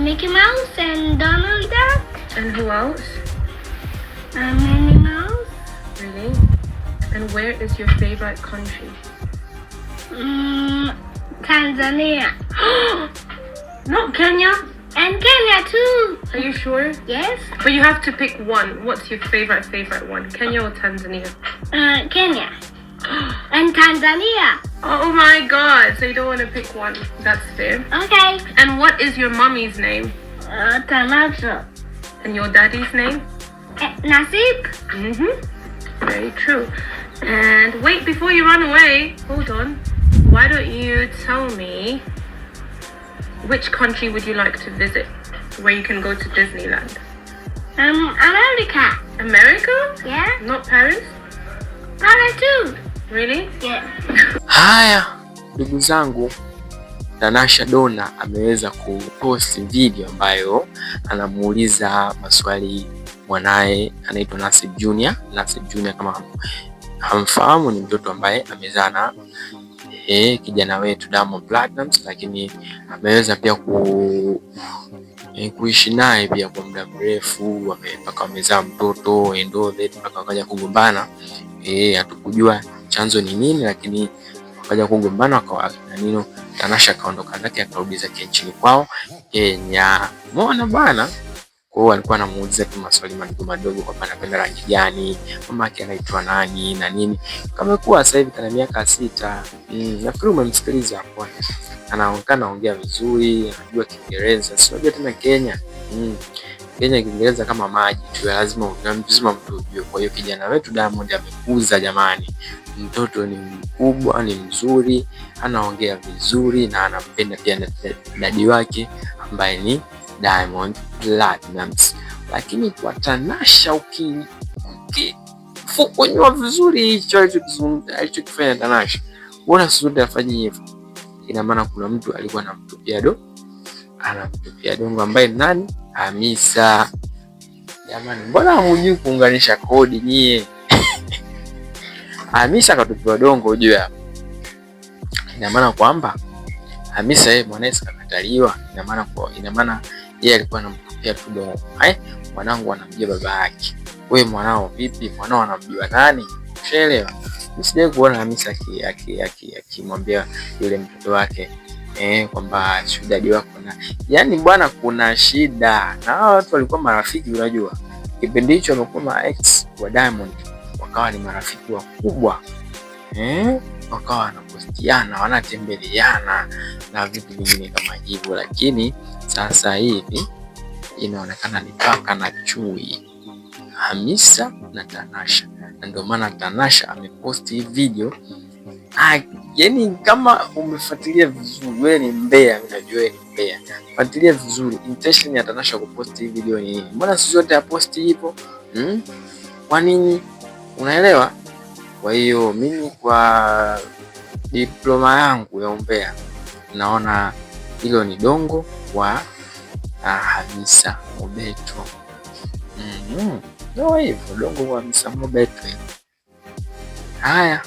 Mickey Mouse and Donald Duck. And who else? Minnie Mouse. Really? And where is your favorite country? Tanzania. Not Kenya? And Kenya too. Are you sure? Yes. But you have to pick one. What's your favorite one? Kenya or Tanzania? Kenya. And Tanzania. Oh my god, so you don't want to pick one. That's fair. Okay. And what is your mommy's name? Tanasha. And your daddy's name? Nasib. Very true. And wait, before you run away, hold on. Why don't you tell me which country would you like to visit where you can go to Disneyland? America. America? Yeah. Not Paris? Paris too. Really? Yeah. Haya ndugu zangu, Tanasha Donna ameweza kupost video ambayo anamuuliza maswali mwanae anaitwa Nasib Junior. Nasib Junior kama hamfahamu ni mtoto ambaye amezana kijana wetu Diamond Platnumz, lakini ameweza pia kuishi naye pia kwa muda mrefu, mpaka wamezaa mtoto Endove, mpaka wakaja kugombana. Hatukujua chanzo ni nini, lakini wakaja kugombana kwa nini. Tanasha kaondoka zake akarudi zake nchini kwao Kenya. Umeona bana? Kwa hiyo alikuwa anamuuliza tu maswali madogo kwamba anapenda rangi gani, mama yake anaitwa nani na nini. Kamekuwa sasa hivi kana miaka 6. Nafikiri umemsikiliza hapo. Anaonekana anaongea vizuri, anajua Kiingereza. Si unajua tena Kenya. Kenya Kiingereza kama maji tu, lazima mtu ujue. Kwa hiyo kijana wetu Diamond amekuza jamani. Mtoto ni mkubwa, ni mzuri, anaongea vizuri na anampenda pia dadi wake ambaye ni Diamond Platnumz. Lakini kwa Tanasha ukifukonywa vizuri hicho alichokifanya Tanasha, mbona sisi afanye hivyo? Ina maana kuna mtu alikuwa anamtupia dongo ambaye nani? Hamisa. Jamani, mbona hamjui kuunganisha kodi nyie? Hamisa akatupia dongo ujue hapo. Ina maana kwamba Hamisa yeye mwanae sikakataliwa. Ina maana yeye alikuwa anamtupia tu dongo. Mwanangu anamjua baba yake. Wewe mwanao vipi? Mwanao anamjua nani? Ushaelewa? Msije kuona Hamisa akimwambia yule mtoto wake kwamba shida wako na yani bwana kuna shida. Na hao watu walikuwa marafiki unajua. Kipindi hicho wamekuwa ma ex wa Diamond, wakawa ni marafiki wakubwa. Wakawa wanapostiana, wanatembeleana na vitu vingine kama hivyo, lakini sasa hivi inaonekana ni paka na chui, Hamisa na Tanasha. Na ndio maana Tanasha ameposti hii video. Yani kama umefuatilia vizuri, wewe ni mbea, unajua wewe ni mbea. Fuatilia vizuri intention ya Tanasha kuposti hii video ni nini? Mbona sisi wote aposti hivyo? Kwa nini? Unaelewa? Kwa hiyo mimi kwa diploma yangu ya umbea naona hilo ni dongo wa Hamisa Mobeto. Ndio hivyo dongo wa Hamisa Mobeto. Haya.